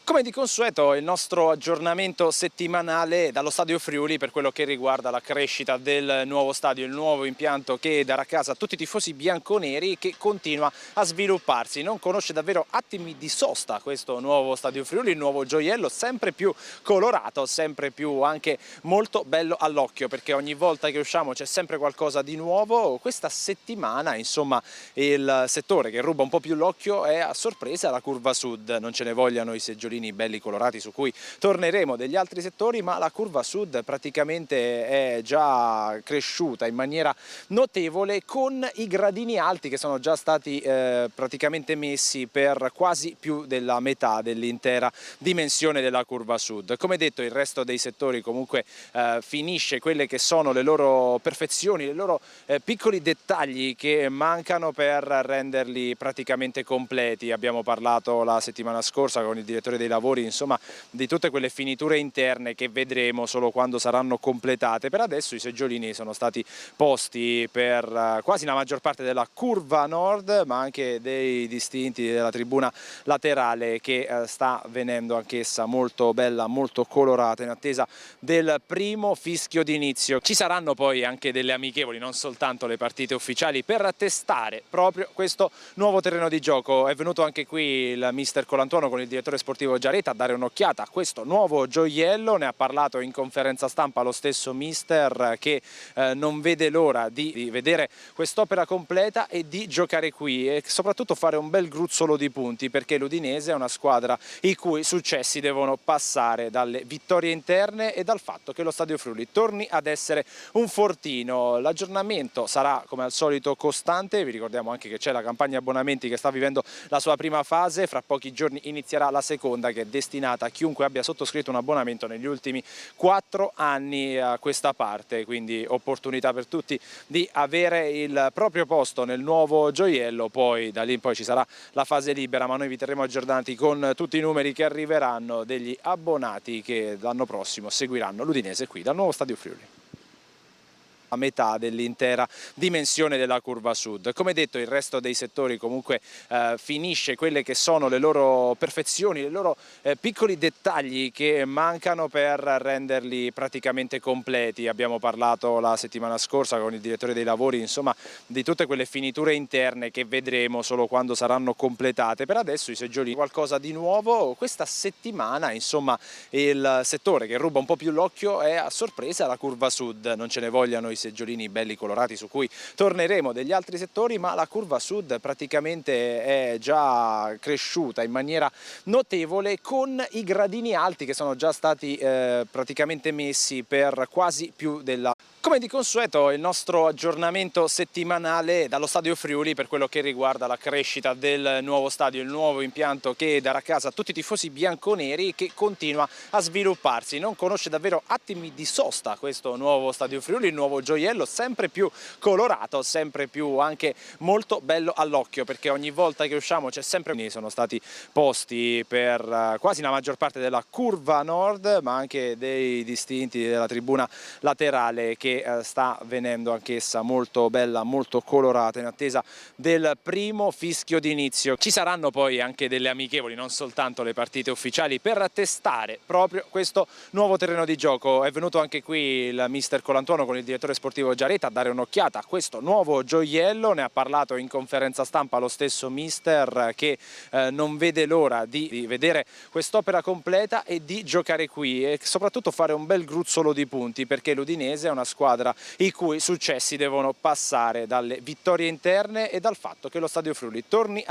Come di consueto il nostro aggiornamento settimanale dallo Stadio Friuli per quello che riguarda la crescita del nuovo stadio, il nuovo impianto che darà casa a tutti i tifosi bianconeri, che continua a svilupparsi. Non conosce davvero attimi di sosta questo nuovo Stadio Friuli, il nuovo gioiello sempre più colorato, sempre più anche molto bello all'occhio, perché ogni volta che usciamo c'è sempre qualcosa di nuovo. Questa settimana insomma il settore che ruba un po' più l'occhio è a sorpresa la curva sud. Non ce ne vogliano i seggiolini belli colorati su cui torneremo degli altri settori, ma la curva sud praticamente è già cresciuta in maniera notevole, con i gradini alti che sono già stati praticamente messi per quasi più della metà dell'intera dimensione della curva sud. Come detto, il resto dei settori comunque finisce quelle che sono le loro perfezioni, le loro piccoli dettagli che mancano per renderli praticamente completi. Abbiamo parlato la settimana scorsa con il direttore dei lavori, insomma, di tutte quelle finiture interne che vedremo solo quando saranno completate. Per adesso i seggiolini sono stati posti per quasi la maggior parte della curva nord, ma anche dei distinti della tribuna laterale, che sta venendo anch'essa molto bella, molto colorata, in attesa del primo fischio d'inizio. Ci saranno poi anche delle amichevoli, non soltanto le partite ufficiali, per testare proprio questo nuovo terreno di gioco. È venuto anche qui il mister Colantuono con il direttore sportivo Giaretta a dare un'occhiata a questo nuovo gioiello. Ne ha parlato in conferenza stampa lo stesso mister, che non vede l'ora di vedere quest'opera completa e di giocare qui e soprattutto fare un bel gruzzolo di punti, perché l'Udinese è una squadra i cui successi devono passare dalle vittorie interne e dal fatto che lo Stadio Friuli torni ad essere un fortino. L'aggiornamento sarà come al solito costante. Vi ricordiamo anche che c'è la campagna abbonamenti che sta vivendo la sua prima fase, fra pochi giorni inizierà la seconda, che è destinata a chiunque abbia sottoscritto un abbonamento negli ultimi 4 anni a questa parte, quindi opportunità per tutti di avere il proprio posto nel nuovo gioiello. Poi da lì in poi ci sarà la fase libera, ma noi vi terremo aggiornati con tutti i numeri che arriveranno degli abbonati che l'anno prossimo seguiranno l'Udinese qui dal nuovo Stadio Friuli. A metà dell'intera dimensione della curva sud. Come detto, il resto dei settori comunque finisce quelle che sono le loro perfezioni, le loro piccoli dettagli che mancano per renderli praticamente completi. Abbiamo parlato la settimana scorsa con il direttore dei lavori, insomma, di tutte quelle finiture interne che vedremo solo quando saranno completate. Per adesso i seggiolini, qualcosa di nuovo. Questa settimana insomma il settore che ruba un po' più l'occhio è a sorpresa la curva sud. Non ce ne vogliano i seggiolini belli colorati su cui torneremo degli altri settori, ma la curva sud praticamente è già cresciuta in maniera notevole, con i gradini alti che sono già stati praticamente messi per quasi più della... Come di consueto il nostro aggiornamento settimanale dallo Stadio Friuli per quello che riguarda la crescita del nuovo stadio, il nuovo impianto che darà casa a tutti i tifosi bianconeri, che continua a svilupparsi. Non conosce davvero attimi di sosta questo nuovo Stadio Friuli, il nuovo gioiello sempre più colorato, sempre più anche molto bello all'occhio, perché ogni volta che usciamo c'è sempre... Sono stati posti per quasi la maggior parte della curva nord, ma anche dei distinti della tribuna laterale, che sta venendo anch'essa molto bella, molto colorata, in attesa del primo fischio d'inizio. Ci saranno poi anche delle amichevoli, non soltanto le partite ufficiali, per testare proprio questo nuovo terreno di gioco. È venuto anche qui il mister Colantuono con il direttore sportivo Giaretta a dare un'occhiata a questo nuovo gioiello. Ne ha parlato in conferenza stampa lo stesso mister, che non vede l'ora di vedere quest'opera completa e di giocare qui e soprattutto fare un bel gruzzolo di punti, perché l'Udinese è una squadra i cui successi devono passare dalle vittorie interne e dal fatto che lo Stadio Friuli torni a